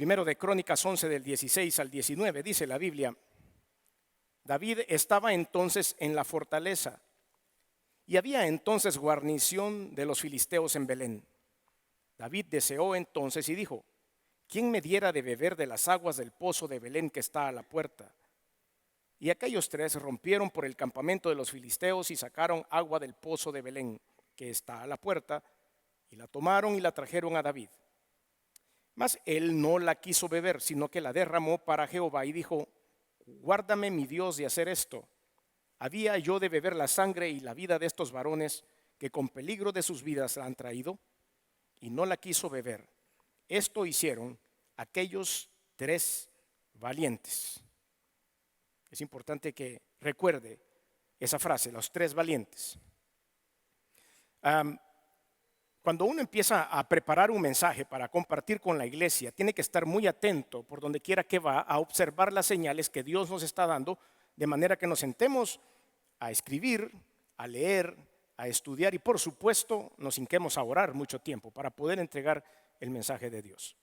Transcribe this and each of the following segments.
Primero de Crónicas 11 del 16 al 19, dice la Biblia: David estaba entonces en la fortaleza, y había entonces guarnición de los filisteos en Belén. David deseó entonces y dijo: ¿quién me diera de beber de las aguas del pozo de Belén que está a la puerta? Y aquellos tres rompieron por el campamento de los filisteos y sacaron agua del pozo de Belén que está a la puerta, y la tomaron y la trajeron a David. Mas él no la quiso beber, sino que la derramó para Jehová y dijo: guárdame, mi Dios, de hacer esto. ¿Había yo de beber la sangre y la vida de estos varones que con peligro de sus vidas la han traído? Y no la quiso beber. Esto hicieron aquellos tres valientes. Es importante que recuerde esa frase, los tres valientes. Cuando uno empieza a preparar un mensaje para compartir con la iglesia, tiene que estar muy atento por donde quiera que va a observar las señales que Dios nos está dando, de manera que nos sentemos a escribir, a leer, a estudiar y por supuesto nos hinquemos a orar mucho tiempo para poder entregar el mensaje de Dios.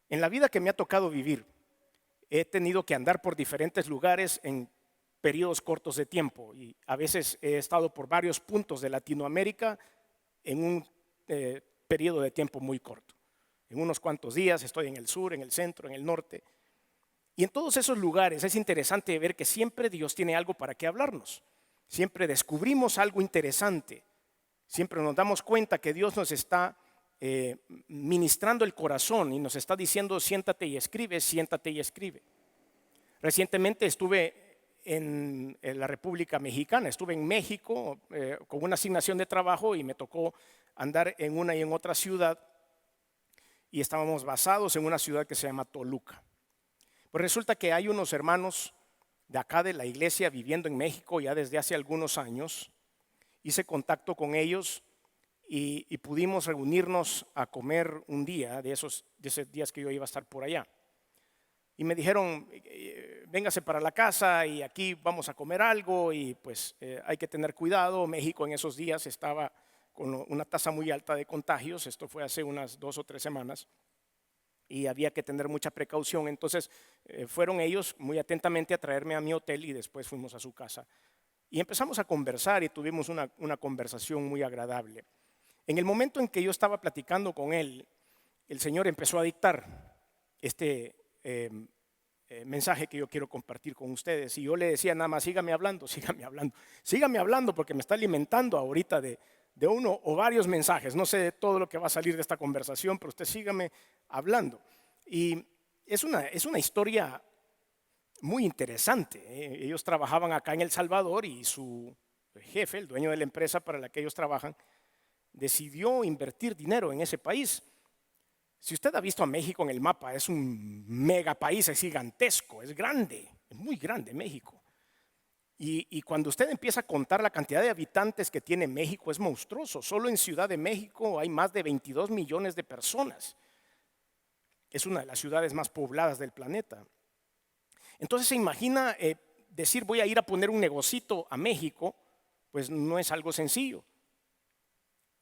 En la vida que me ha tocado vivir, he tenido que andar por diferentes lugares en periodos cortos de tiempo y a veces he estado por varios puntos de Latinoamérica en un periodo de tiempo muy corto. En unos cuantos días estoy en el sur, en el centro, en el norte. Y en todos esos lugares es interesante ver que siempre Dios tiene algo para qué hablarnos. Siempre descubrimos algo interesante. Siempre nos damos cuenta que Dios nos está ministrando el corazón y nos está diciendo: siéntate y escribe, siéntate y escribe. Recientemente estuve en la República Mexicana, estuve en México con una asignación de trabajo y me tocó andar en una y en otra ciudad y estábamos basados en una ciudad que se llama Toluca. Pues resulta que hay unos hermanos de acá de la iglesia viviendo en México ya desde hace algunos años. Hice contacto con ellos y pudimos reunirnos a comer un día de esos días que yo iba a estar por allá. Y me dijeron: véngase para la casa y aquí vamos a comer algo y pues hay que tener cuidado. México en esos días estaba con una tasa muy alta de contagios. Esto fue hace unas 2 o 3 semanas y había que tener mucha precaución. Entonces fueron ellos muy atentamente a traerme a mi hotel y después fuimos a su casa. Y empezamos a conversar y tuvimos una conversación muy agradable. En el momento en que yo estaba platicando con él, el Señor empezó a dictar este mensaje que yo quiero compartir con ustedes. Y yo le decía nada más: sígame hablando, sígame hablando, sígame hablando, porque me está alimentando ahorita de uno o varios mensajes. No sé todo lo que va a salir de esta conversación, pero usted sígame hablando. Y es una historia muy interesante. Ellos trabajaban acá en El Salvador y su jefe, el dueño de la empresa para la que ellos trabajan, decidió invertir dinero en ese país. Si usted ha visto a México en el mapa, es un mega país, es gigantesco, es grande, es muy grande México. Y cuando usted empieza a contar la cantidad de habitantes que tiene México, es monstruoso. Solo en Ciudad de México hay más de 22 millones de personas. Es una de las ciudades más pobladas del planeta. Entonces se imagina decir: voy a ir a poner un negocito a México, pues no es algo sencillo.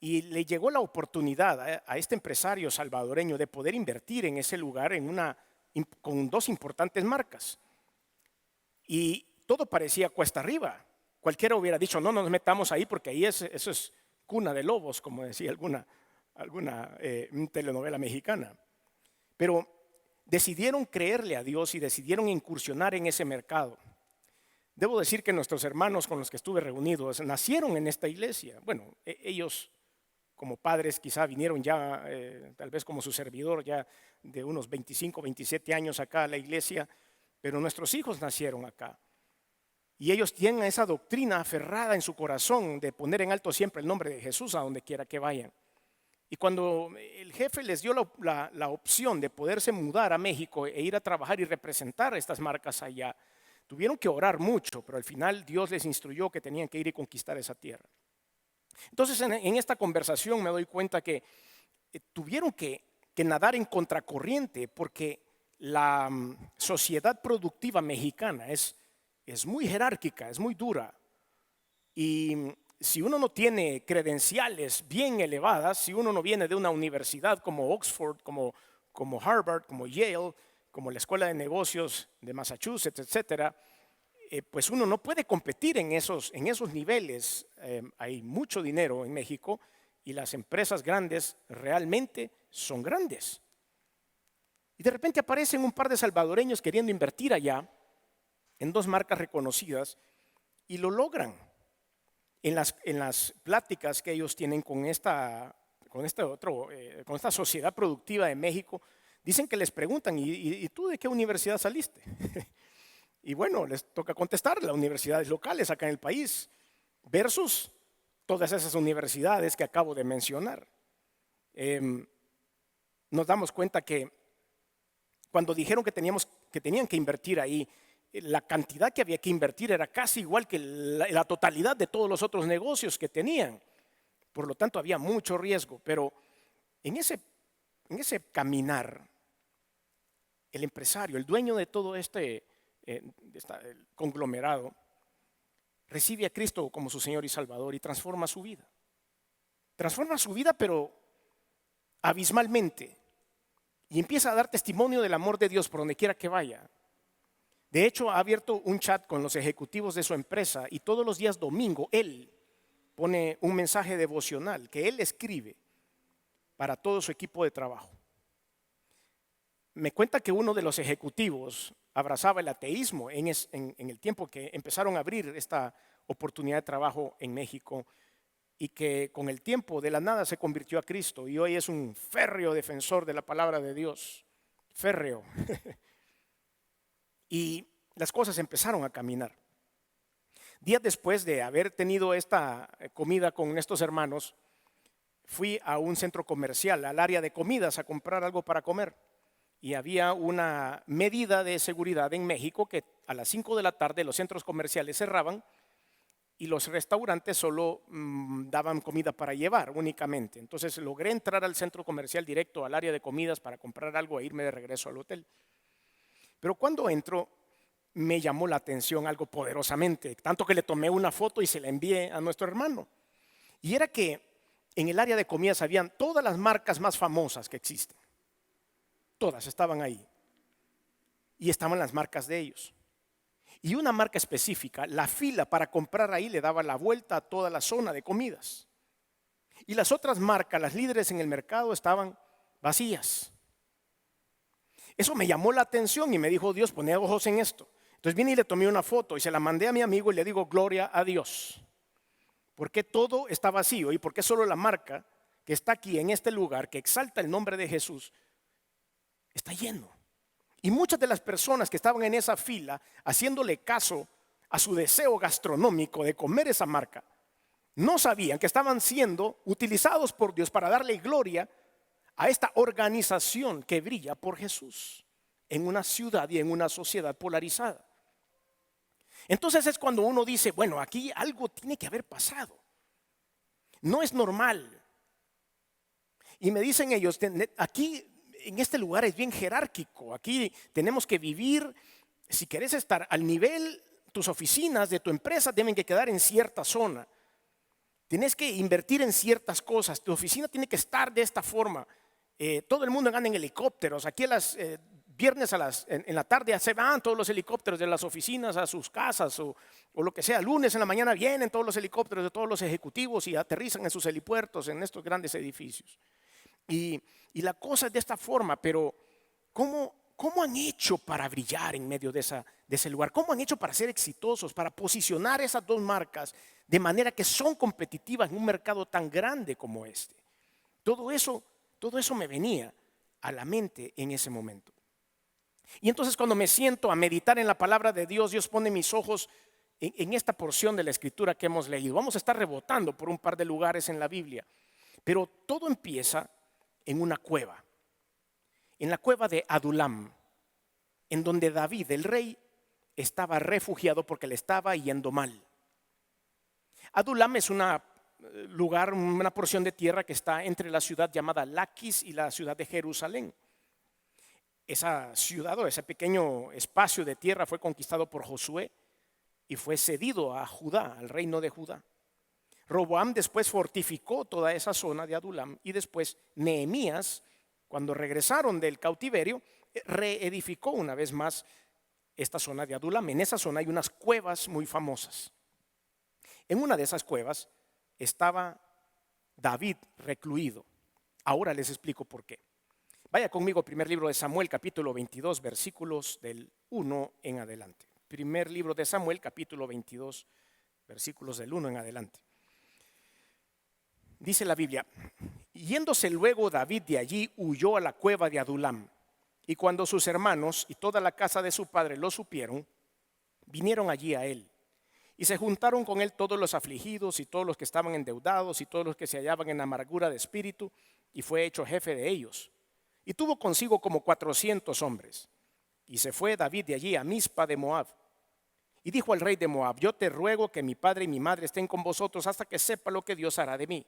Y le llegó la oportunidad a este empresario salvadoreño de poder invertir en ese lugar con 2 importantes marcas. Y todo parecía cuesta arriba. Cualquiera hubiera dicho: no nos metamos ahí porque ahí eso es cuna de lobos, como decía alguna telenovela mexicana. Pero decidieron creerle a Dios y decidieron incursionar en ese mercado. Debo decir que nuestros hermanos con los que estuve reunidos nacieron en esta iglesia. Bueno, ellos como padres quizá vinieron ya, tal vez como su servidor, ya de unos 25, 27 años acá a la iglesia, pero nuestros hijos nacieron acá. Y ellos tienen esa doctrina aferrada en su corazón de poner en alto siempre el nombre de Jesús a donde quiera que vayan. Y cuando el jefe les dio la opción de poderse mudar a México e ir a trabajar y representar estas marcas allá, tuvieron que orar mucho, pero al final Dios les instruyó que tenían que ir y conquistar esa tierra. Entonces en esta conversación me doy cuenta que tuvieron que nadar en contracorriente porque la sociedad productiva mexicana es muy jerárquica, es muy dura. Y si uno no tiene credenciales bien elevadas, si uno no viene de una universidad como Oxford, como como Harvard, como Yale, como la Escuela de Negocios de Massachusetts, etcétera, pues uno no puede competir en esos niveles. Hay mucho dinero en México y las empresas grandes realmente son grandes. Y de repente aparecen un par de salvadoreños queriendo invertir allá en dos marcas reconocidas y lo logran. En las pláticas que ellos tienen con esta sociedad productiva de México, dicen que les preguntan, ¿y tú de qué universidad saliste? Y bueno, les toca contestar, las universidades locales acá en el país, versus todas esas universidades que acabo de mencionar. Nos damos cuenta que cuando dijeron que tenían que invertir ahí, la cantidad que había que invertir era casi igual que la totalidad de todos los otros negocios que tenían. Por lo tanto, había mucho riesgo. Pero en ese caminar, el empresario, el dueño de todo el conglomerado, recibe a Cristo como su Señor y Salvador y transforma su vida. Transforma su vida, pero abismalmente. Y empieza a dar testimonio del amor de Dios por donde quiera que vaya. De hecho, ha abierto un chat con los ejecutivos de su empresa y todos los días domingo él pone un mensaje devocional que él escribe para todo su equipo de trabajo. Me cuenta que uno de los ejecutivos abrazaba el ateísmo en el tiempo que empezaron a abrir esta oportunidad de trabajo en México y que con el tiempo de la nada se convirtió a Cristo y hoy es un férreo defensor de la palabra de Dios. Férreo. Y las cosas empezaron a caminar. Días después de haber tenido esta comida con estos hermanos, fui a un centro comercial, al área de comidas, a comprar algo para comer. Y había una medida de seguridad en México que a las 5 de la tarde los centros comerciales cerraban y los restaurantes solo daban comida para llevar únicamente. Entonces logré entrar al centro comercial directo al área de comidas para comprar algo e irme de regreso al hotel. Pero cuando entro, me llamó la atención algo poderosamente, tanto que le tomé una foto y se la envié a nuestro hermano. Y era que en el área de comidas habían todas las marcas más famosas que existen. Todas estaban ahí. Y estaban las marcas de ellos. Y una marca específica, la fila para comprar ahí le daba la vuelta a toda la zona de comidas. Y las otras marcas, las líderes en el mercado, estaban vacías. Eso me llamó la atención y me dijo, Dios, poné ojos en esto. Entonces vine y le tomé una foto y se la mandé a mi amigo y le digo, gloria a Dios. ¿Por qué todo está vacío? ¿Y por qué solo la marca que está aquí en este lugar, que exalta el nombre de Jesús, está lleno? Y muchas de las personas que estaban en esa fila, haciéndole caso a su deseo gastronómico de comer esa marca, no sabían que estaban siendo utilizados por Dios para darle gloria a esta organización que brilla por Jesús en una ciudad y en una sociedad polarizada. Entonces es cuando uno dice, bueno, aquí algo tiene que haber pasado. No es normal. Y me dicen ellos, aquí en este lugar es bien jerárquico. Aquí tenemos que vivir, si querés estar al nivel, tus oficinas de tu empresa deben que quedar en cierta zona. Tienes que invertir en ciertas cosas. Tu oficina tiene que estar de esta forma. Todo el mundo anda en helicópteros. Aquí a las viernes en la tarde se van todos los helicópteros de las oficinas a sus casas o lo que sea. Lunes en la mañana vienen todos los helicópteros de todos los ejecutivos y aterrizan en sus helipuertos en estos grandes edificios. Y la cosa es de esta forma, pero ¿cómo han hecho para brillar en medio de ese lugar? ¿Cómo han hecho para ser exitosos, para posicionar esas dos marcas de manera que son competitivas en un mercado tan grande como este? Todo eso me venía a la mente en ese momento. Y entonces cuando me siento a meditar en la palabra de Dios, Dios pone mis ojos en esta porción de la escritura que hemos leído. Vamos a estar rebotando por un par de lugares en la Biblia, pero todo empieza en una cueva, en la cueva de Adulam, en donde David, el rey, estaba refugiado porque le estaba yendo mal. Adulam es una porción de tierra que está entre la ciudad llamada Laquis y la ciudad de Jerusalén. Esa ciudad o ese pequeño espacio de tierra fue conquistado por Josué y fue cedido a Judá, al reino de Judá. Roboam después fortificó toda esa zona de Adulam y después Nehemías, cuando regresaron del cautiverio, reedificó una vez más esta zona de Adulam. En esa zona hay unas cuevas muy famosas. En una de esas cuevas estaba David recluido. Ahora les explico por qué. Vaya conmigo al primer libro de Samuel, capítulo 22, versículos del 1 en adelante. Primer libro de Samuel, capítulo 22, versículos del 1 en adelante. Dice la Biblia: yéndose luego David de allí, huyó a la cueva de Adulam. Y cuando sus hermanos y toda la casa de su padre lo supieron, vinieron allí a él. Y se juntaron con él todos los afligidos y todos los que estaban endeudados y todos los que se hallaban en amargura de espíritu, y fue hecho jefe de ellos. Y tuvo consigo como 400 hombres. Y se fue David de allí a Mizpa de Moab. Y dijo al rey de Moab: yo te ruego que mi padre y mi madre estén con vosotros hasta que sepa lo que Dios hará de mí.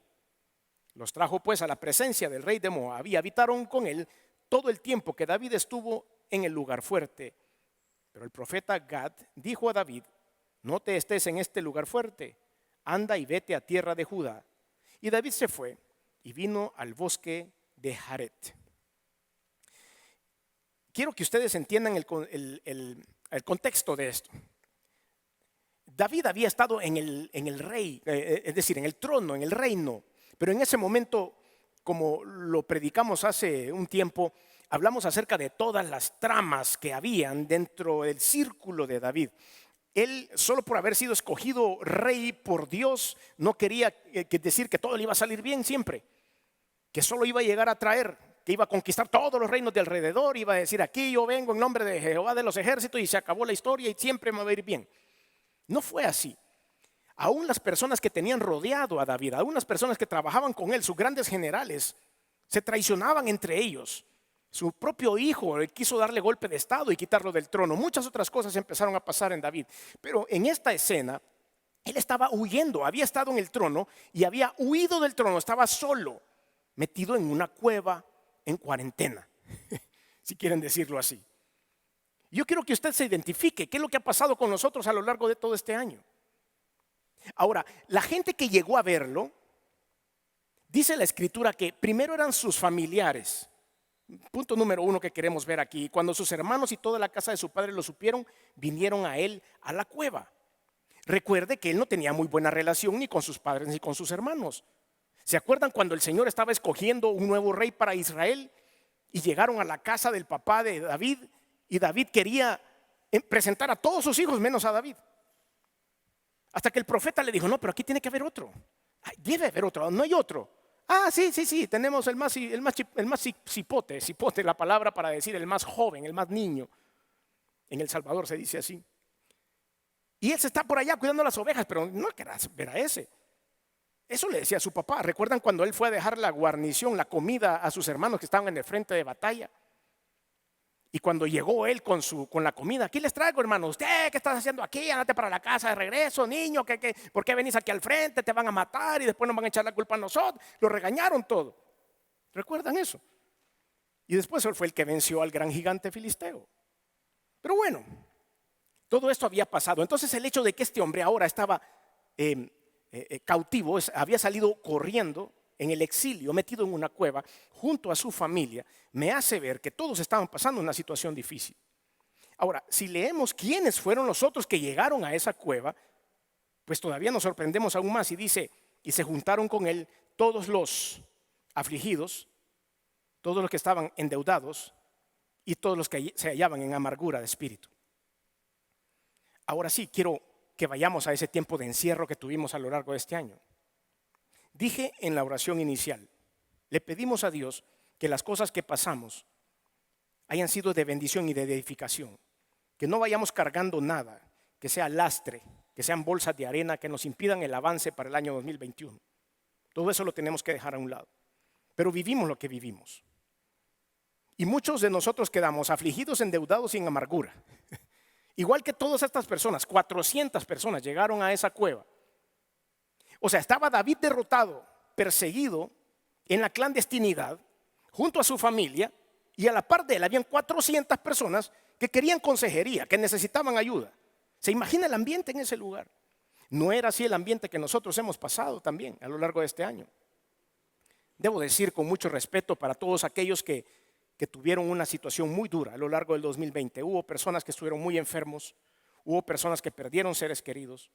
Los trajo pues a la presencia del rey de Moab y habitaron con él todo el tiempo que David estuvo en el lugar fuerte. Pero el profeta Gad dijo a David: no te estés en este lugar fuerte, anda y vete a tierra de Judá. Y David se fue y vino al bosque de Jaret. Quiero que ustedes entiendan el contexto de esto. David había estado en el rey, es decir, en el trono, en el reino, pero en ese momento, como lo predicamos hace un tiempo, hablamos acerca de todas las tramas que habían dentro del círculo de David. Él, solo por haber sido escogido rey por Dios, no quería decir que todo le iba a salir bien siempre, que solo iba a llegar a traer, que iba a conquistar todos los reinos de alrededor, iba a decir: aquí yo vengo en nombre de Jehová de los ejércitos, y se acabó la historia y siempre me va a ir bien. No fue así. Aún las personas que tenían rodeado a David, aún las personas que trabajaban con él, sus grandes generales, se traicionaban entre ellos. Su propio hijo quiso darle golpe de estado y quitarlo del trono. Muchas otras cosas empezaron a pasar en David. Pero en esta escena, él estaba huyendo. Había estado en el trono y había huido del trono. Estaba solo, metido en una cueva, en cuarentena, si quieren decirlo así. Yo quiero que usted se identifique qué es lo que ha pasado con nosotros a lo largo de todo este año. Ahora, la gente que llegó a verlo, dice la escritura que primero eran sus familiares. Punto número 1 que queremos ver aquí: cuando sus hermanos y toda la casa de su padre lo supieron, vinieron a él a la cueva. Recuerde que él no tenía muy buena relación ni con sus padres ni con sus hermanos. ¿Se acuerdan cuando el Señor estaba escogiendo un nuevo rey para Israel y llegaron a la casa del papá de David, y David quería presentar a todos sus hijos menos a David? Hasta que el profeta le dijo: no, pero aquí tiene que haber otro. Debe haber otro, no hay otro. Sí, tenemos el más cipote, la palabra para decir el más joven, el más niño. En El Salvador se dice así. Y él se está por allá cuidando las ovejas, pero no quería ver a ese. Eso le decía a su papá. ¿Recuerdan cuando él fue a dejar la guarnición, la comida a sus hermanos que estaban en el frente de batalla? Y cuando llegó él con la comida: aquí les traigo, hermano. ¿Usted qué estás haciendo aquí? Andate para la casa de regreso, niño. ¿Por qué venís aquí al frente? Te van a matar y después nos van a echar la culpa a nosotros. Lo regañaron todo. ¿Recuerdan eso? Y después él fue el que venció al gran gigante filisteo. Pero bueno, todo esto había pasado. Entonces el hecho de que este hombre ahora estaba cautivo, había salido corriendo en el exilio, metido en una cueva junto a su familia, me hace ver que todos estaban pasando una situación difícil. Ahora, si leemos quiénes fueron los otros que llegaron a esa cueva, pues todavía nos sorprendemos aún más. Y dice: y se juntaron con él todos los afligidos, todos los que estaban endeudados y todos los que se hallaban en amargura de espíritu. Ahora sí, quiero que vayamos a ese tiempo de encierro que tuvimos a lo largo de este año. Dije en la oración inicial, le pedimos a Dios que las cosas que pasamos hayan sido de bendición y de edificación, que no vayamos cargando nada, que sea lastre, que sean bolsas de arena que nos impidan el avance para el año 2021. Todo eso lo tenemos que dejar a un lado. Pero vivimos lo que vivimos. Y muchos de nosotros quedamos afligidos, endeudados y en amargura. Igual que todas estas personas, 400 personas llegaron a esa cueva. O sea, estaba David derrotado, perseguido en la clandestinidad, junto a su familia, y a la par de él habían 400 personas que querían consejería, que necesitaban ayuda. ¿Se imagina el ambiente en ese lugar? No era así el ambiente que nosotros hemos pasado también a lo largo de este año. Debo decir con mucho respeto para todos aquellos que tuvieron una situación muy dura a lo largo del 2020. Hubo personas que estuvieron muy enfermos, hubo personas que perdieron seres queridos,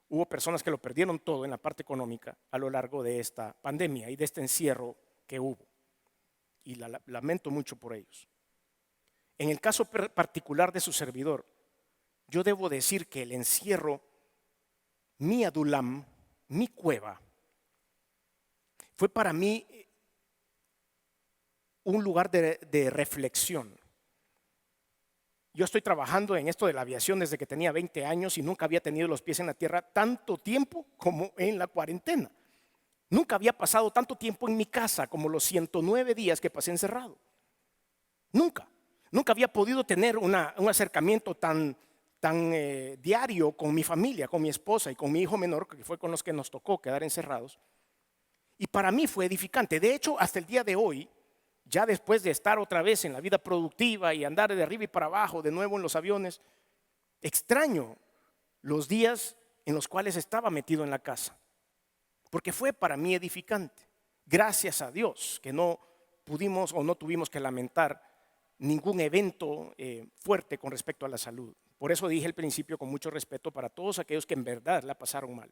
hubo personas que lo perdieron todo en la parte económica a lo largo de esta pandemia y de este encierro que hubo. Y lamento mucho por ellos. En el caso particular de su servidor, yo debo decir que el encierro, mi adulam, mi cueva, fue para mí un lugar de reflexión. Yo estoy trabajando en esto de la aviación desde que tenía 20 años y nunca había tenido los pies en la tierra tanto tiempo como en la cuarentena. Nunca había pasado tanto tiempo en mi casa como los 109 días que pasé encerrado. Nunca había podido tener un acercamiento tan diario con mi familia, con mi esposa y con mi hijo menor, que fue con los que nos tocó quedar encerrados. Y para mí fue edificante. De hecho, hasta el día de hoy, ya después de estar otra vez en la vida productiva y andar de arriba y para abajo de nuevo en los aviones, extraño los días en los cuales estaba metido en la casa, porque fue para mí edificante. Gracias a Dios que no pudimos o no tuvimos que lamentar ningún evento fuerte con respecto a la salud. Por eso dije al principio con mucho respeto para todos aquellos que en verdad la pasaron mal.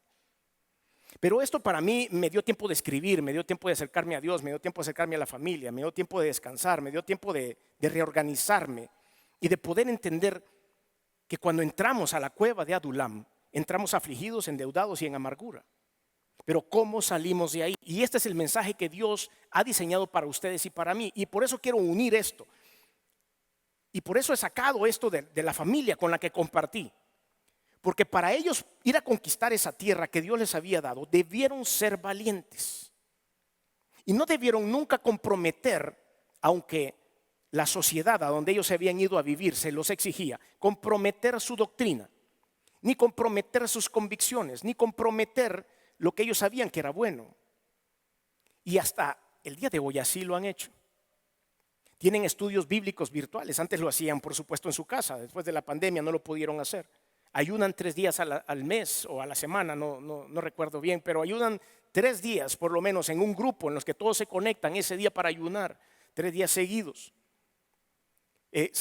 Pero esto para mí me dio tiempo de escribir, me dio tiempo de acercarme a Dios, me dio tiempo de acercarme a la familia, me dio tiempo de descansar, me dio tiempo de reorganizarme y de poder entender que cuando entramos a la cueva de Adulam, entramos afligidos, endeudados y en amargura. Pero ¿cómo salimos de ahí? Y este es el mensaje que Dios ha diseñado para ustedes y para mí. Y por eso quiero unir esto. Y por eso he sacado esto de la familia con la que compartí. Porque para ellos ir a conquistar esa tierra que Dios les había dado, debieron ser valientes. Y no debieron nunca comprometer, aunque la sociedad a donde ellos se habían ido a vivir se los exigía, comprometer su doctrina, ni comprometer sus convicciones, ni comprometer lo que ellos sabían que era bueno. Y hasta el día de hoy así lo han hecho. Tienen estudios bíblicos virtuales. Antes lo hacían, por supuesto, en su casa. Después de la pandemia no lo pudieron hacer. Ayunan 3 días al mes o a la semana, no recuerdo bien, pero ayunan 3 días por lo menos en un grupo en los que todos se conectan ese día para ayunar, 3 días seguidos.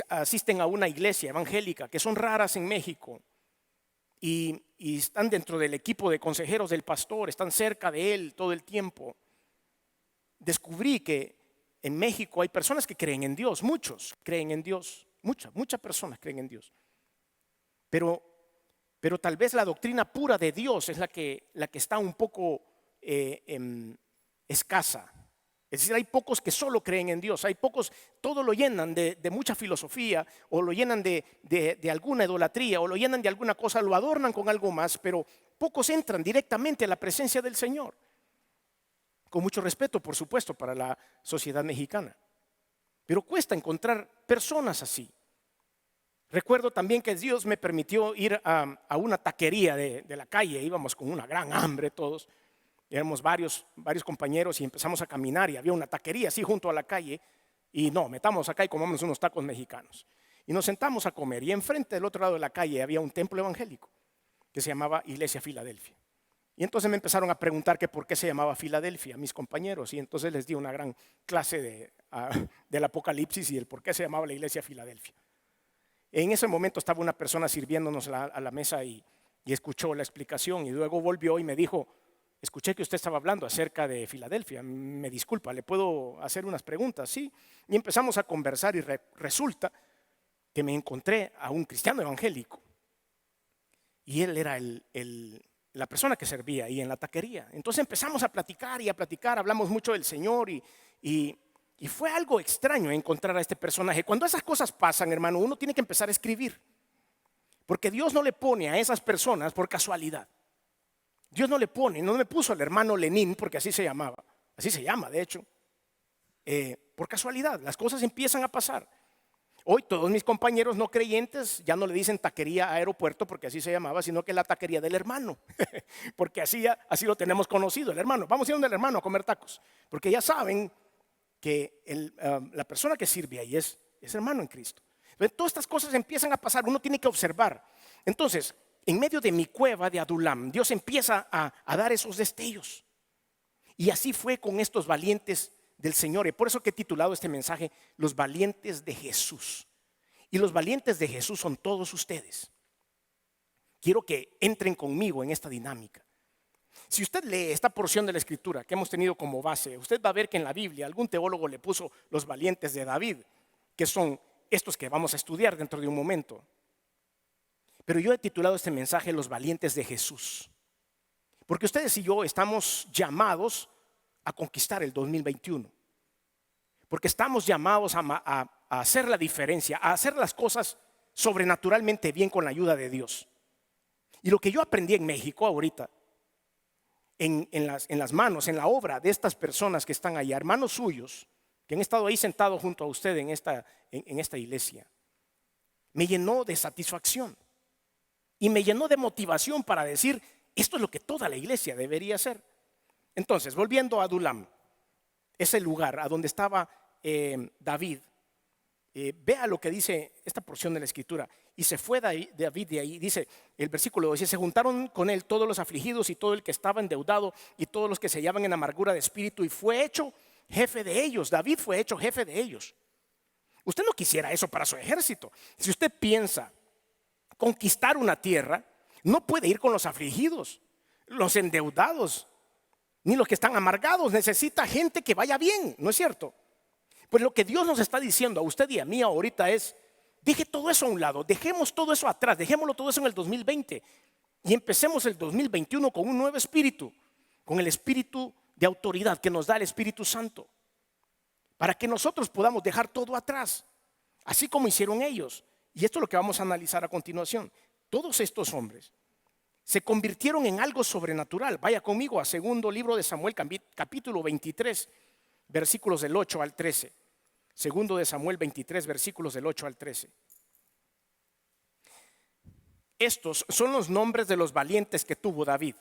Asisten a una iglesia evangélica, que son raras en México, y están dentro del equipo de consejeros del pastor, están cerca de él todo el tiempo. Descubrí que en México hay personas que creen en Dios, muchos creen en Dios, muchas personas creen en Dios. Pero tal vez la doctrina pura de Dios es la que está un poco escasa. Es decir, hay pocos que solo creen en Dios, hay pocos, todo lo llenan de mucha filosofía, o lo llenan de alguna idolatría, o lo llenan de alguna cosa, lo adornan con algo más, pero pocos entran directamente a la presencia del Señor. Con mucho respeto, por supuesto, para la sociedad mexicana. Pero cuesta encontrar personas así. Recuerdo también que Dios me permitió ir a una taquería de la calle. Íbamos con una gran hambre todos. Éramos varios compañeros y empezamos a caminar y había una taquería así junto a la calle. Y no, metamos acá y comamos unos tacos mexicanos. Y nos sentamos a comer. Y enfrente del otro lado de la calle había un templo evangélico que se llamaba Iglesia Filadelfia. Y entonces me empezaron a preguntar que por qué se llamaba Filadelfia, mis compañeros. Y entonces les di una gran clase del Apocalipsis y el por qué se llamaba la Iglesia Filadelfia. En ese momento estaba una persona sirviéndonos a la mesa y escuchó la explicación y luego volvió y me dijo: escuché que usted estaba hablando acerca de Filadelfia, me disculpa, ¿le puedo hacer unas preguntas? Sí, y empezamos a conversar y resulta que me encontré a un cristiano evangélico y él era la persona que servía ahí en la taquería. Entonces empezamos a platicar, hablamos mucho del Señor y fue algo extraño encontrar a este personaje. Cuando esas cosas pasan, hermano, uno tiene que empezar a escribir. Porque Dios no le pone a esas personas por casualidad. Dios no me puso al hermano Lenin porque así se llamaba. Así se llama, de hecho. Por casualidad, las cosas empiezan a pasar. Hoy todos mis compañeros no creyentes ya no le dicen taquería aeropuerto porque así se llamaba, sino que es la taquería del hermano. Porque así lo tenemos conocido, el hermano. Vamos a ir donde el hermano a comer tacos. Porque ya saben que la persona que sirve ahí es hermano en Cristo. Entonces, todas estas cosas empiezan a pasar, uno tiene que observar. Entonces, en medio de mi cueva de Adulam, Dios empieza a dar esos destellos. Y así fue con estos valientes del Señor. Y por eso que he titulado este mensaje, Los valientes de Jesús. Y los valientes de Jesús son todos ustedes. Quiero que entren conmigo en esta dinámica. Si usted lee esta porción de la Escritura que hemos tenido como base, usted va a ver que en la Biblia algún teólogo le puso los valientes de David, que son estos que vamos a estudiar dentro de un momento. Pero yo he titulado este mensaje Los valientes de Jesús. Porque ustedes y yo estamos llamados a conquistar el 2021. Porque estamos llamados a hacer la diferencia, a hacer las cosas sobrenaturalmente bien con la ayuda de Dios. Y lo que yo aprendí en México ahorita, en las manos, en la obra de estas personas que están allá, hermanos suyos, que han estado ahí sentados junto a usted en esta iglesia, me llenó de satisfacción y me llenó de motivación para decir, esto es lo que toda la iglesia debería hacer. Entonces, volviendo a Adulam, ese lugar a donde estaba David, vea lo que dice esta porción de la Escritura. Y se fue David de ahí, dice el versículo 2, se juntaron con él todos los afligidos y todo el que estaba endeudado y todos los que se hallaban en amargura de espíritu, y fue hecho jefe de ellos. David fue hecho jefe de ellos. Usted no quisiera eso para su ejército. Si usted piensa conquistar una tierra, no puede ir con los afligidos, los endeudados, ni los que están amargados. Necesita gente que vaya bien, ¿no es cierto? Pues lo que Dios nos está diciendo a usted y a mí ahorita es, deje todo eso a un lado, dejemos todo eso atrás, dejémoslo todo eso en el 2020 y empecemos el 2021 con un nuevo espíritu, con el espíritu de autoridad que nos da el Espíritu Santo, para que nosotros podamos dejar todo atrás, así como hicieron ellos. Y esto es lo que vamos a analizar a continuación. Todos estos hombres se convirtieron en algo sobrenatural. Vaya conmigo a segundo libro de Samuel, capítulo 23, versículos del 8 al 13. Segundo de Samuel 23, versículos del 8 al 13. Estos son los nombres de los valientes que tuvo David.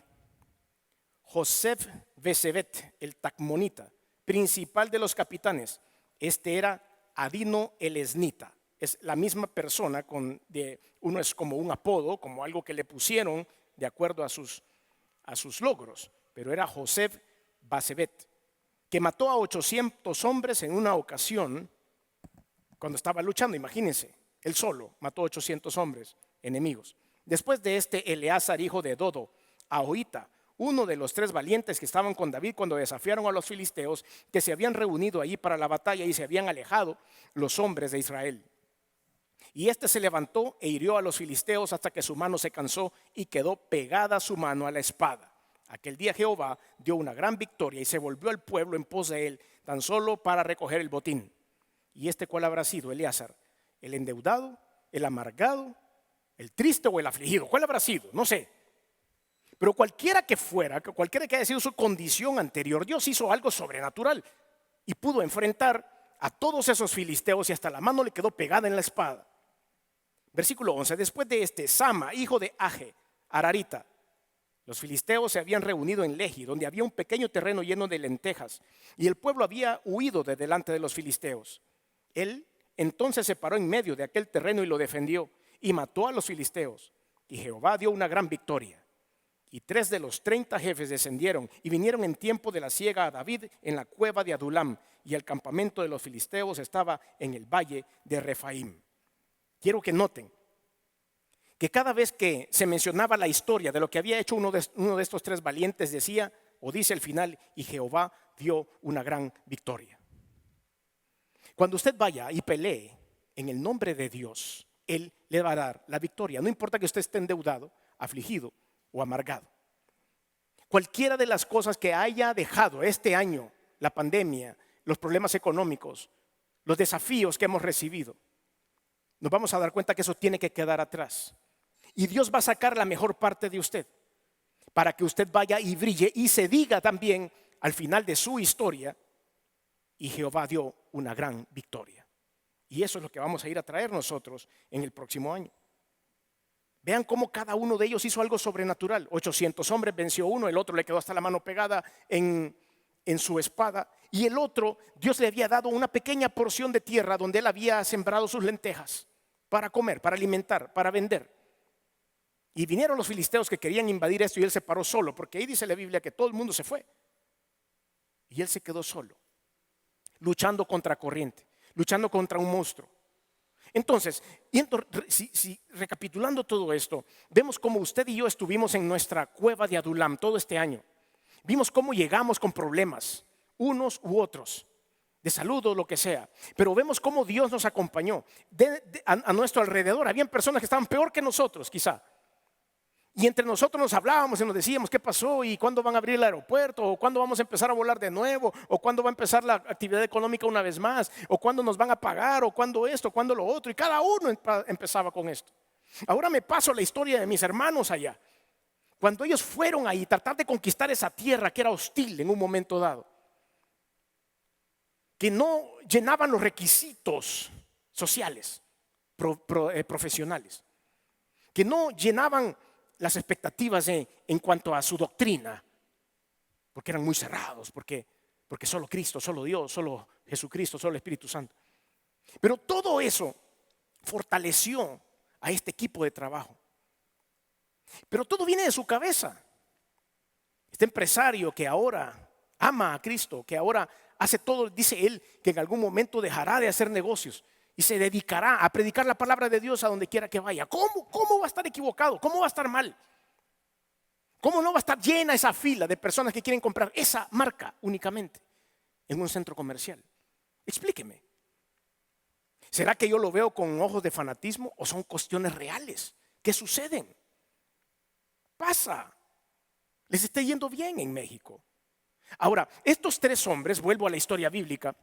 Josef Besebet, el Tacmonita, principal de los capitanes. Este era Adino el Esnita. Es la misma persona, uno es como un apodo, como algo que le pusieron de acuerdo a sus logros. Pero era Josef Basebet, que mató a 800 hombres en una ocasión cuando estaba luchando. Imagínense, él solo mató 800 hombres enemigos. Después de este, Eleazar, hijo de Dodo, Ahoita, uno de los 3 valientes que estaban con David cuando desafiaron a los filisteos, que se habían reunido allí para la batalla y se habían alejado los hombres de Israel. Y este se levantó e hirió a los filisteos hasta que su mano se cansó y quedó pegada su mano a la espada. Aquel día Jehová dio una gran victoria y se volvió el pueblo en pos de él, tan solo para recoger el botín. ¿Y este cuál habrá sido? Eleazar, el endeudado, el amargado, el triste o el afligido. ¿Cuál habrá sido? No sé. Pero cualquiera que fuera, cualquiera que haya sido su condición anterior, Dios hizo algo sobrenatural y pudo enfrentar a todos esos filisteos y hasta la mano le quedó pegada en la espada. Versículo 11, después de este, Sama, hijo de Age, Ararita. Los filisteos se habían reunido en Lehi, donde había un pequeño terreno lleno de lentejas, y el pueblo había huido de delante de los filisteos. Él entonces se paró en medio de aquel terreno y lo defendió, y mató a los filisteos. Y Jehová dio una gran victoria. Y 3 de los 30 jefes descendieron y vinieron en tiempo de la siega a David en la cueva de Adulam, y el campamento de los filisteos estaba en el valle de Refaim. Quiero que noten que cada vez que se mencionaba la historia de lo que había hecho uno de estos 3 valientes, decía o dice al final, y Jehová dio una gran victoria. Cuando usted vaya y pelee en el nombre de Dios, Él le va a dar la victoria. No importa que usted esté endeudado, afligido o amargado. Cualquiera de las cosas que haya dejado este año, la pandemia, los problemas económicos, los desafíos que hemos recibido, nos vamos a dar cuenta que eso tiene que quedar atrás. Y Dios va a sacar la mejor parte de usted para que usted vaya y brille y se diga también al final de su historia, y Jehová dio una gran victoria. Y eso es lo que vamos a ir a traer nosotros en el próximo año. Vean cómo cada uno de ellos hizo algo sobrenatural. 800 hombres venció uno, el otro le quedó hasta la mano pegada en su espada, y el otro, Dios le había dado una pequeña porción de tierra donde él había sembrado sus lentejas para comer, para alimentar, para vender. Y vinieron los filisteos que querían invadir esto y él se paró solo, porque ahí dice la Biblia que todo el mundo se fue. Y él se quedó solo, luchando contra corriente, luchando contra un monstruo. Entonces, recapitulando todo esto, vemos cómo usted y yo estuvimos en nuestra cueva de Adulam todo este año. Vimos cómo llegamos con problemas, unos u otros, de salud o lo que sea. Pero vemos cómo Dios nos acompañó. A nuestro alrededor habían personas que estaban peor que nosotros, quizá. Y entre nosotros nos hablábamos y nos decíamos qué pasó y cuándo van a abrir el aeropuerto, o cuándo vamos a empezar a volar de nuevo, o cuándo va a empezar la actividad económica una vez más, o cuándo nos van a pagar, o cuándo esto, cuándo lo otro. Y cada uno empezaba con esto. Ahora me paso la historia de mis hermanos allá. Cuando ellos fueron ahí a tratar de conquistar esa tierra que era hostil en un momento dado, que no llenaban los requisitos sociales, profesionales, que no llenaban las expectativas en cuanto a su doctrina, porque eran muy cerrados, porque solo Cristo, solo Dios, solo Jesucristo, solo el Espíritu Santo. Pero todo eso fortaleció a este equipo de trabajo. Pero todo viene de su cabeza. Este empresario que ahora ama a Cristo, que ahora hace todo, dice él, que en algún momento dejará de hacer negocios y se dedicará a predicar la palabra de Dios a donde quiera que vaya. ¿Cómo va a estar equivocado? ¿Cómo va a estar mal? ¿Cómo no va a estar llena esa fila de personas que quieren comprar esa marca únicamente en un centro comercial? Explíqueme. ¿Será que yo lo veo con ojos de fanatismo o son cuestiones reales que suceden? Pasa. Les está yendo bien en México. Ahora, estos tres hombres, vuelvo a la historia bíblica,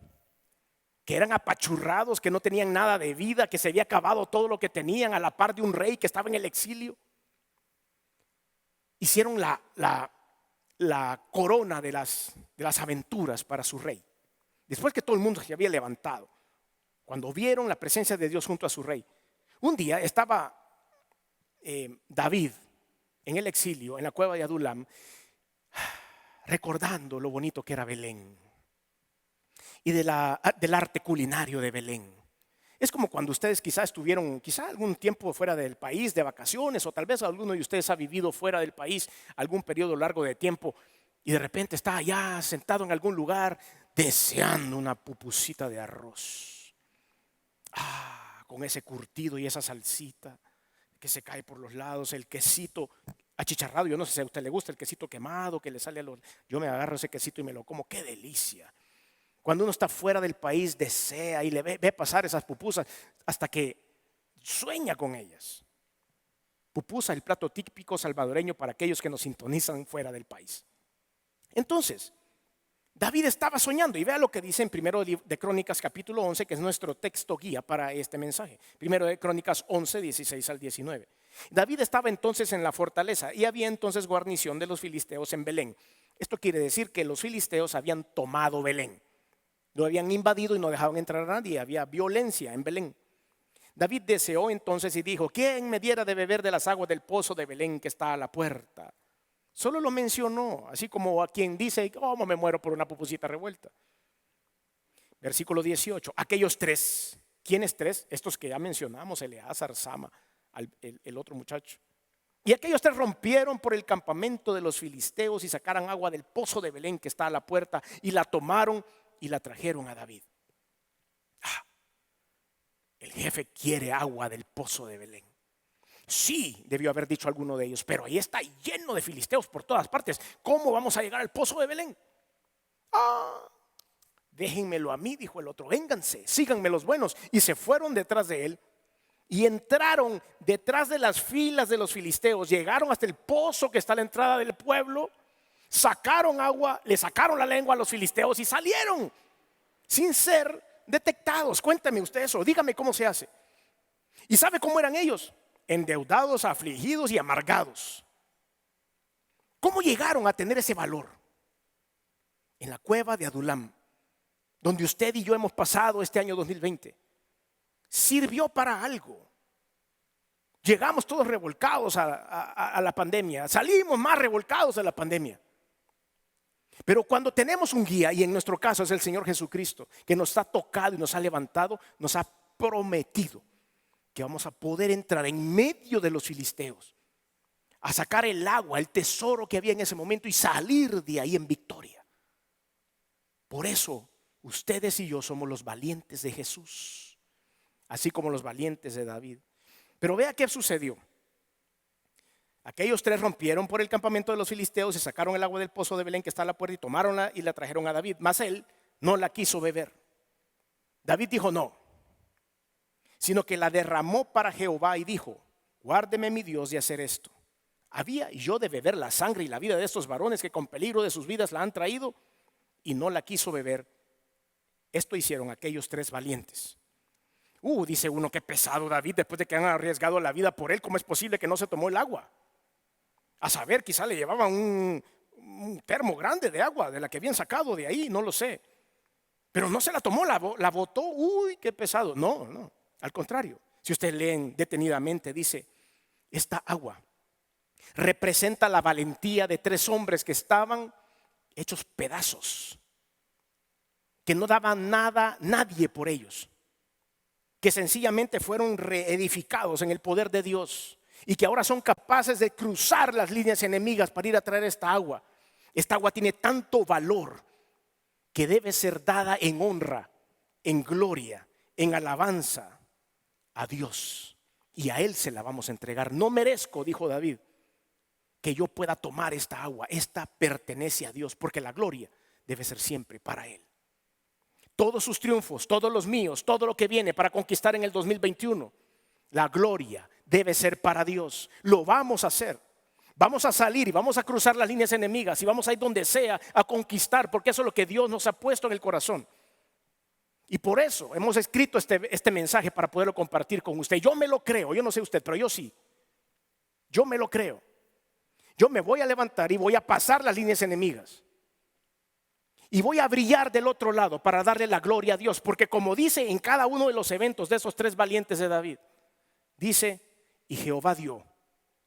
que eran apachurrados, que no tenían nada de vida, que se había acabado todo lo que tenían a la par de un rey que estaba en el exilio, hicieron la corona de las aventuras para su rey. Después que todo el mundo se había levantado, cuando vieron la presencia de Dios junto a su rey, un día estaba David en el exilio, en la cueva de Adulam, recordando lo bonito que era Belén y del arte culinario de Belén. Es como cuando ustedes quizás estuvieron algún tiempo fuera del país de vacaciones, o tal vez alguno de ustedes ha vivido fuera del país algún periodo largo de tiempo y de repente está allá sentado en algún lugar deseando una pupusita de arroz. Con ese curtido y esa salsita que se cae por los lados, el quesito achicharrado. Yo no sé si a usted le gusta el quesito quemado que le sale yo me agarro ese quesito y me lo como. ¡Qué delicia! Cuando uno está fuera del país desea y le ve pasar esas pupusas hasta que sueña con ellas. Pupusa, el plato típico salvadoreño para aquellos que nos sintonizan fuera del país. Entonces, David estaba soñando y vea lo que dice en Primero de Crónicas capítulo 11, que es nuestro texto guía para este mensaje. Primero de Crónicas 11, 16 al 19. David estaba entonces en la fortaleza y había entonces guarnición de los filisteos en Belén. Esto quiere decir que los filisteos habían tomado Belén. Lo habían invadido y no dejaban entrar a nadie. Había violencia en Belén. David deseó entonces y dijo: ¿quién me diera de beber de las aguas del pozo de Belén que está a la puerta? Solo lo mencionó, así como a quien dice: ¿cómo me muero por una pupusita revuelta? Versículo 18. Aquellos tres. ¿Quiénes tres? Estos que ya mencionamos: Eleazar, Sama, el otro muchacho. Y aquellos tres rompieron por el campamento de los filisteos y sacaron agua del pozo de Belén que está a la puerta y la tomaron y la trajeron a David. El jefe quiere agua del pozo de Belén. Sí, debió haber dicho alguno de ellos, pero ahí está lleno de filisteos por todas partes. ¿Cómo vamos a llegar al pozo de Belén? Déjenmelo a mí, dijo el otro. Vénganse, síganme los buenos. Y se fueron detrás de él y entraron detrás de las filas de los filisteos. Llegaron hasta el pozo que está a la entrada del pueblo. Sacaron agua, le sacaron la lengua a los filisteos y salieron sin ser detectados. Cuéntame usted eso, dígame cómo se hace. ¿Y sabe cómo eran ellos? Endeudados, afligidos y amargados. ¿Cómo llegaron a tener ese valor? En la cueva de Adulam, donde usted y yo hemos pasado este año 2020, sirvió para algo. Llegamos todos revolcados a la pandemia, salimos más revolcados de la pandemia. Pero cuando tenemos un guía, y en nuestro caso es el Señor Jesucristo, que nos ha tocado y nos ha levantado, nos ha prometido que vamos a poder entrar en medio de los filisteos, a sacar el agua, el tesoro que había en ese momento y salir de ahí en victoria. Por eso ustedes y yo somos los valientes de Jesús, así como los valientes de David. Pero vea qué sucedió. Aquellos tres rompieron por el campamento de los filisteos y sacaron el agua del pozo de Belén que está a la puerta y tomaronla y la trajeron a David. Mas él no la quiso beber. David dijo no, sino que la derramó para Jehová y dijo: guárdeme mi Dios de hacer esto. ¿Había yo de beber la sangre y la vida de estos varones que con peligro de sus vidas la han traído? Y no la quiso beber. Esto hicieron aquellos tres valientes. Dice uno, qué pesado David, después de que han arriesgado la vida por él, ¿cómo es posible que no se tomó el agua? A saber, quizá le llevaban un termo grande de agua, de la que habían sacado de ahí, no lo sé. Pero no se la tomó, la botó. Qué pesado. No, al contrario. Si ustedes leen detenidamente, dice, esta agua representa la valentía de tres hombres que estaban hechos pedazos, que no daban nada, nadie por ellos, que sencillamente fueron reedificados en el poder de Dios y que ahora son capaces de cruzar las líneas enemigas para ir a traer esta agua. Esta agua tiene tanto valor que debe ser dada en honra, en gloria, en alabanza a Dios, y a Él se la vamos a entregar. No merezco, dijo David, que yo pueda tomar esta agua. Esta pertenece a Dios, porque la gloria debe ser siempre para Él. Todos sus triunfos, todos los míos, todo lo que viene para conquistar en el 2021, la gloria debe ser para Dios. Lo vamos a hacer. Vamos a salir y vamos a cruzar las líneas enemigas y vamos a ir donde sea a conquistar, porque eso es lo que Dios nos ha puesto en el corazón. Y por eso hemos escrito este mensaje para poderlo compartir con usted. Yo me lo creo, yo no sé usted, pero yo sí. Yo me lo creo. Yo me voy a levantar y voy a pasar las líneas enemigas. Y voy a brillar del otro lado para darle la gloria a Dios. Porque como dice en cada uno de los eventos de esos tres valientes de David, dice, y Jehová dio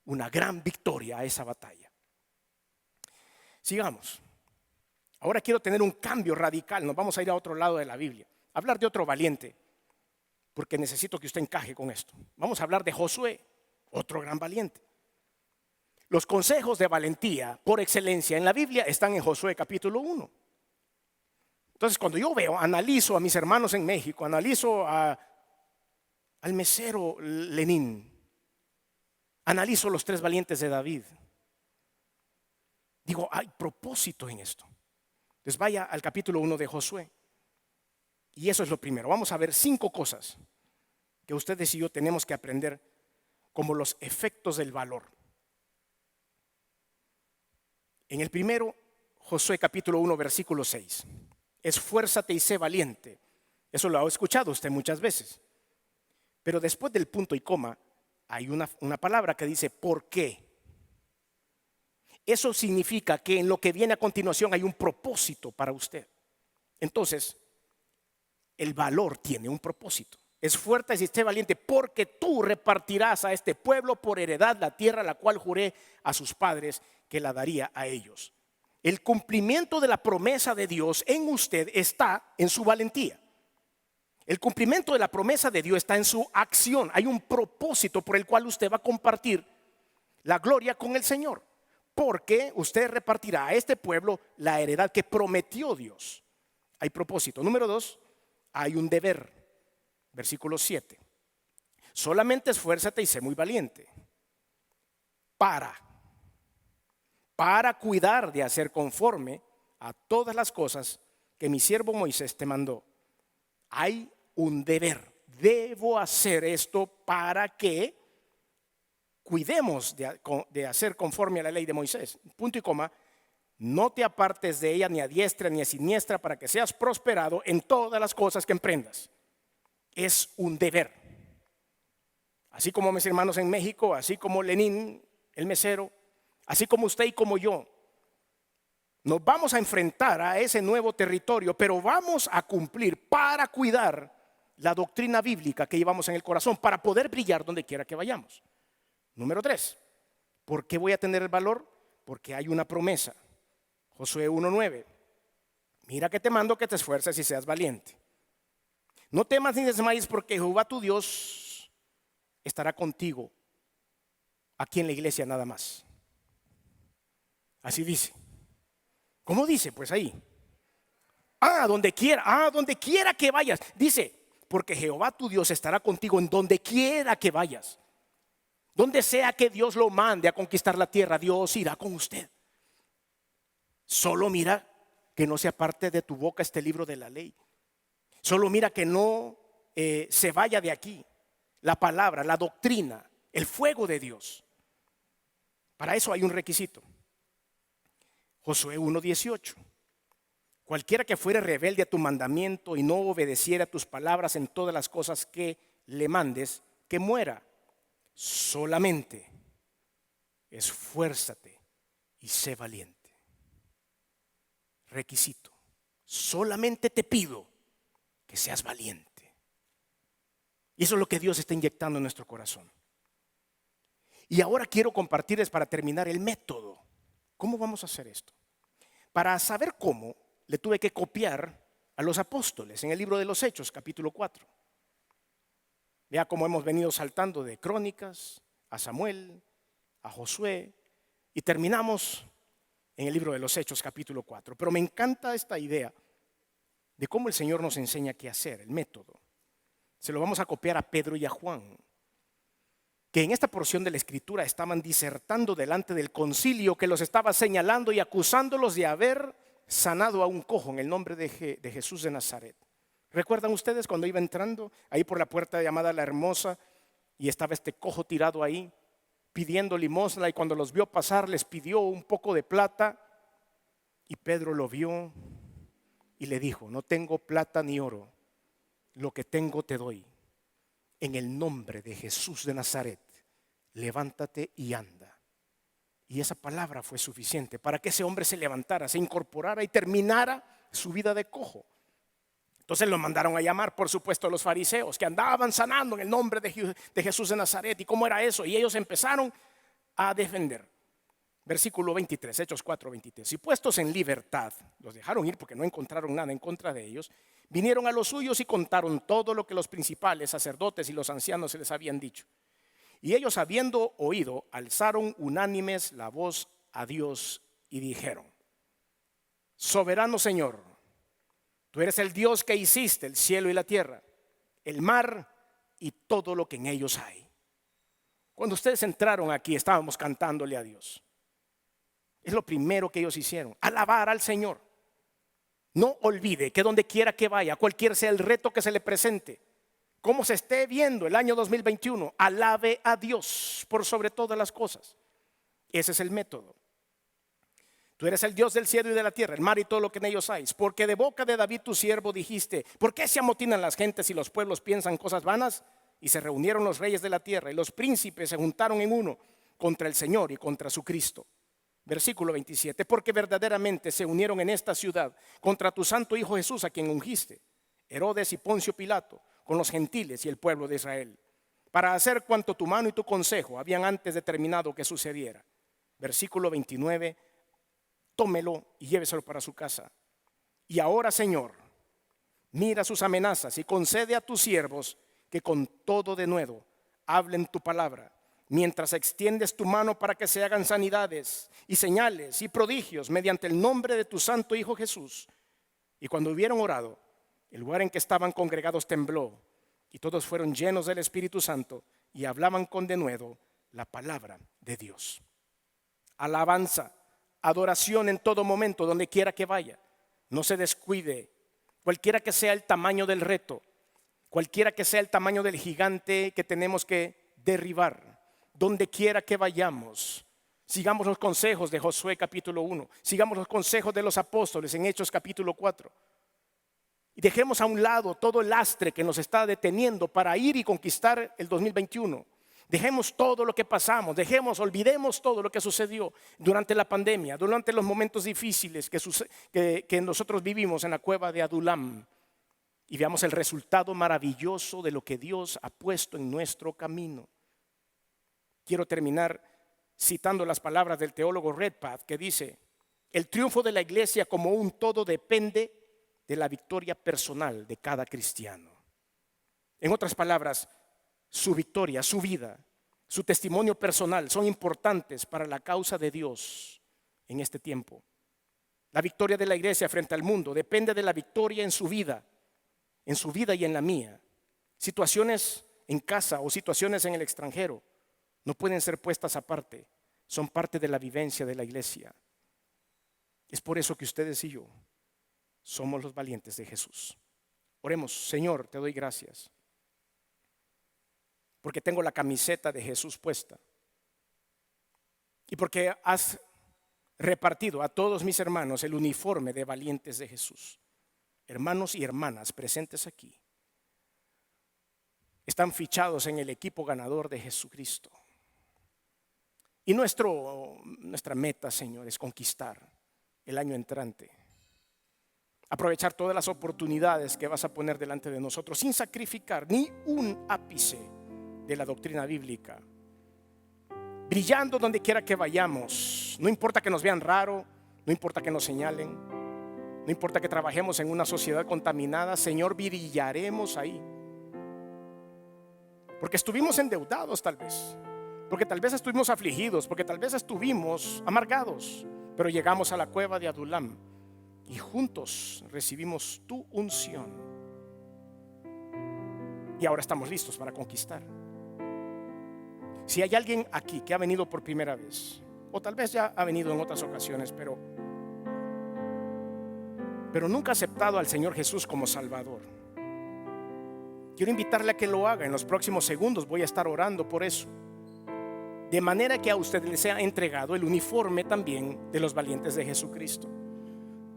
una gran victoria a esa batalla. Sigamos. Ahora quiero tener un cambio radical. Nos vamos a ir a otro lado de la Biblia. Hablar de otro valiente, porque necesito que usted encaje con esto. Vamos a hablar de Josué, otro gran valiente. Los consejos de valentía por excelencia en la Biblia están en Josué capítulo 1. Entonces, cuando yo analizo a mis hermanos en México, analizo al mesero Lenín, analizo los tres valientes de David, digo, hay propósito en esto. Entonces vaya al capítulo 1 de Josué. Y eso es lo primero. Vamos a ver 5 cosas que ustedes y yo tenemos que aprender como los efectos del valor. En el primero, Josué capítulo 1, versículo 6. Esfuérzate y sé valiente. Eso lo ha escuchado usted muchas veces. Pero después del punto y coma hay una palabra que dice ¿por qué? Eso significa que en lo que viene a continuación hay un propósito para usted. Entonces, el valor tiene un propósito. Esfuérzate y sé valiente, porque tú repartirás a este pueblo por heredad la tierra la cual juré a sus padres que la daría a ellos. El cumplimiento de la promesa de Dios en usted está en su valentía. El cumplimiento de la promesa de Dios está en su acción. Hay un propósito por el cual usted va a compartir la gloria con el Señor, porque usted repartirá a este pueblo la heredad que prometió Dios. Hay propósito. Número 2, hay un deber. Versículo 7. Solamente esfuérzate y sé muy valiente para cuidar de hacer conforme a todas las cosas que mi siervo Moisés te mandó. Hay un deber. Debo hacer esto para que cuidemos de hacer conforme a la ley de Moisés. Punto y coma. No te apartes de ella ni a diestra ni a siniestra, para que seas prosperado en todas las cosas que emprendas. Es un deber. Así como mis hermanos en México, así como Lenín, el mesero, así como usted y como yo, nos vamos a enfrentar a ese nuevo territorio, pero vamos a cumplir para cuidar la doctrina bíblica que llevamos en el corazón, para poder brillar donde quiera que vayamos. Número 3, ¿por qué voy a tener el valor? Porque hay una promesa. Josué 1:9. Mira que te mando que te esfuerces y seas valiente. No temas ni desmayes, porque Jehová tu Dios estará contigo. Aquí en la iglesia nada más. Así dice. ¿Cómo dice? Pues ahí. donde quiera que vayas. Dice, porque Jehová tu Dios estará contigo en donde quiera que vayas. Donde sea que Dios lo mande a conquistar la tierra, Dios irá con usted. Solo mira que no se aparte de tu boca este libro de la ley. Solo mira que no se vaya de aquí la palabra, la doctrina, el fuego de Dios. Para eso hay un requisito. Josué 1:18. Cualquiera que fuere rebelde a tu mandamiento y no obedeciera tus palabras en todas las cosas que le mandes, que muera. Solamente esfuérzate y sé valiente. Requisito. Solamente te pido que seas valiente. Y eso es lo que Dios está inyectando en nuestro corazón. Y ahora quiero compartirles para terminar el método. ¿Cómo vamos a hacer esto? Para saber cómo, le tuve que copiar a los apóstoles en el libro de los Hechos, capítulo 4. Vea cómo hemos venido saltando de Crónicas a Samuel, a Josué, y terminamos en el libro de los Hechos, capítulo 4. Pero me encanta esta idea de cómo el Señor nos enseña qué hacer, el método. Se lo vamos a copiar a Pedro y a Juan, que en esta porción de la Escritura estaban disertando delante del concilio que los estaba señalando y acusándolos de haber sanado a un cojo en el nombre de Jesús de Nazaret. ¿Recuerdan ustedes cuando iba entrando ahí por la puerta llamada La Hermosa y estaba este cojo tirado ahí pidiendo limosna, y cuando los vio pasar les pidió un poco de plata, y Pedro lo vio y le dijo: no tengo plata ni oro, lo que tengo te doy. En el nombre de Jesús de Nazaret, levántate y anda. Y esa palabra fue suficiente para que ese hombre se levantara, se incorporara y terminara su vida de cojo. Entonces lo mandaron a llamar, por supuesto, a los fariseos que andaban sanando en el nombre de Jesús de Nazaret. ¿Y cómo era eso? Y ellos empezaron a defender. Versículo 23, Hechos 4:23. Y puestos en libertad, los dejaron ir porque no encontraron nada en contra de ellos. Vinieron a los suyos y contaron todo lo que los principales sacerdotes y los ancianos se les habían dicho. Y ellos, habiendo oído, alzaron unánimes la voz a Dios y dijeron: soberano Señor, tú eres el Dios que hiciste el cielo y la tierra, el mar y todo lo que en ellos hay. Cuando ustedes entraron aquí, estábamos cantándole a Dios. Es lo primero que ellos hicieron, alabar al Señor. No olvide que donde quiera que vaya, cualquier sea el reto que se le presente, como se esté viendo el año 2021, alabe a Dios por sobre todas las cosas. Ese es el método. Tú eres el Dios del cielo y de la tierra, el mar y todo lo que en ellos hay. Porque de boca de David tu siervo dijiste: ¿por qué se amotinan las gentes y los pueblos piensan cosas vanas? Y se reunieron los reyes de la tierra y los príncipes se juntaron en uno contra el Señor y contra su Cristo. Versículo 27. Porque verdaderamente se unieron en esta ciudad contra tu santo Hijo Jesús, a quien ungiste, Herodes y Poncio Pilato, con los gentiles y el pueblo de Israel, para hacer cuanto tu mano y tu consejo habían antes determinado que sucediera. Versículo 29. Tómelo y lléveselo para su casa. Y ahora, Señor, mira sus amenazas y concede a tus siervos que con todo denuedo hablen tu palabra, mientras extiendes tu mano para que se hagan sanidades y señales y prodigios mediante el nombre de tu santo Hijo Jesús. Y cuando hubieron orado, el lugar en que estaban congregados tembló, y todos fueron llenos del Espíritu Santo y hablaban con denuedo la palabra de Dios. Alabanza, adoración en todo momento, donde quiera que vaya. No se descuide, cualquiera que sea el tamaño del reto, cualquiera que sea el tamaño del gigante que tenemos que derribar, donde quiera que vayamos. Sigamos los consejos de Josué capítulo 1, sigamos los consejos de los apóstoles en Hechos capítulo 4. Y dejemos a un lado todo el lastre que nos está deteniendo para ir y conquistar el 2021. Dejemos todo lo que pasamos, olvidemos todo lo que sucedió durante la pandemia, durante los momentos difíciles que nosotros vivimos en la cueva de Adulam, y veamos el resultado maravilloso de lo que Dios ha puesto en nuestro camino. Quiero terminar citando las palabras del teólogo Redpath, que dice: el triunfo de la iglesia como un todo depende de la victoria personal de cada cristiano. En otras palabras, su victoria, su vida, su testimonio personal son importantes para la causa de Dios en este tiempo. La victoria de la iglesia frente al mundo depende de la victoria en su vida y en la mía. Situaciones en casa o situaciones en el extranjero no pueden ser puestas aparte, son parte de la vivencia de la iglesia. Es por eso que ustedes y yo somos los valientes de Jesús. Oremos. Señor, te doy gracias porque tengo la camiseta de Jesús puesta y porque has repartido a todos mis hermanos el uniforme de valientes de Jesús. Hermanos y hermanas presentes aquí están fichados en el equipo ganador de Jesucristo. Y nuestra meta, Señor, es conquistar el año entrante. Aprovechar todas las oportunidades que vas a poner delante de nosotros sin sacrificar ni un ápice de la doctrina bíblica. Brillando donde quiera que vayamos. No importa que nos vean raro, no importa que nos señalen, no importa que trabajemos en una sociedad contaminada, Señor, brillaremos ahí. Porque estuvimos endeudados tal vez, porque tal vez estuvimos afligidos, porque tal vez estuvimos amargados, pero llegamos a la cueva de Adulam y juntos recibimos tu unción. Y ahora estamos listos para conquistar. Si hay alguien aquí que ha venido por primera vez, o tal vez ya ha venido en otras ocasiones, pero nunca ha aceptado al Señor Jesús como Salvador, quiero invitarle a que lo haga. En los próximos segundos voy a estar orando por eso, de manera que a usted le sea entregado el uniforme también de los valientes de Jesucristo.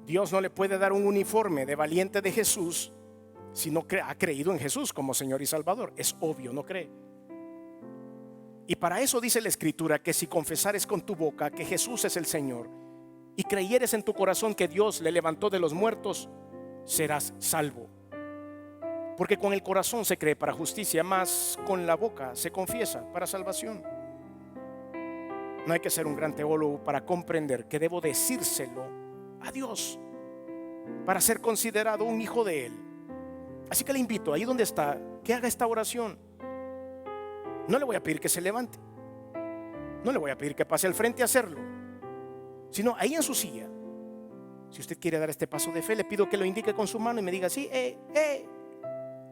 Dios no le puede dar un uniforme de valiente de Jesús si no ha creído en Jesús como Señor y Salvador. Es obvio, no cree. Y para eso dice la Escritura que si confesares con tu boca que Jesús es el Señor y creyeres en tu corazón que Dios le levantó de los muertos, serás salvo. Porque con el corazón se cree para justicia, mas con la boca se confiesa para salvación. No hay que ser un gran teólogo para comprender que debo decírselo a Dios para ser considerado un hijo de Él. Así que le invito, ahí donde está, que haga esta oración. No le voy a pedir que se levante, no le voy a pedir que pase al frente a hacerlo, sino ahí en su silla. Si usted quiere dar este paso de fe, le pido que lo indique con su mano y me diga: sí,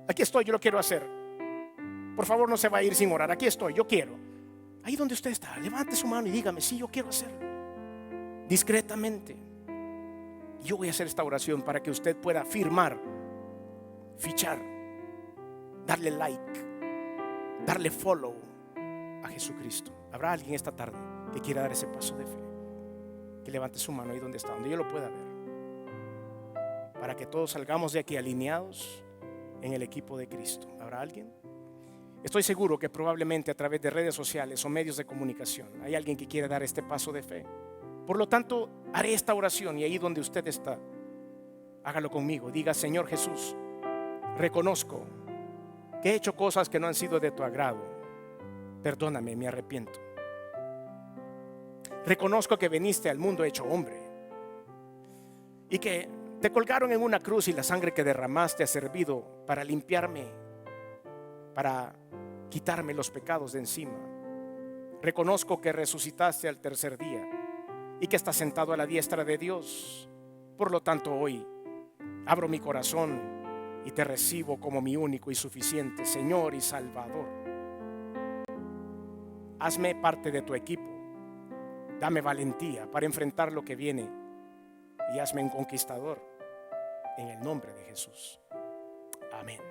aquí estoy, yo lo quiero hacer. Por favor, no se va a ir sin orar. Aquí estoy, yo quiero. Ahí donde usted está, levante su mano y dígame: sí, yo quiero hacerlo. Discretamente. Yo voy a hacer esta oración para que usted pueda firmar, fichar, darle like, darle follow a Jesucristo. ¿Habrá alguien esta tarde que quiera dar ese paso de fe? Que levante su mano ahí donde está, donde yo lo pueda ver, para que todos salgamos de aquí alineados en el equipo de Cristo. ¿Habrá alguien? Estoy seguro que probablemente a través de redes sociales o medios de comunicación hay alguien que quiere dar este paso de fe. Por lo tanto, haré esta oración y ahí donde usted está, hágalo conmigo. Diga: Señor Jesús, reconozco que he hecho cosas que no han sido de tu agrado. Perdóname, me arrepiento. Reconozco que viniste al mundo hecho hombre y que te colgaron en una cruz y la sangre que derramaste ha servido para limpiarme, para quitarme los pecados de encima. Reconozco que resucitaste al tercer día y que estás sentado a la diestra de Dios. Por lo tanto, hoy abro mi corazón y te recibo como mi único y suficiente Señor y Salvador. Hazme parte de tu equipo. Dame valentía para enfrentar lo que viene y hazme un conquistador en el nombre de Jesús. Amén.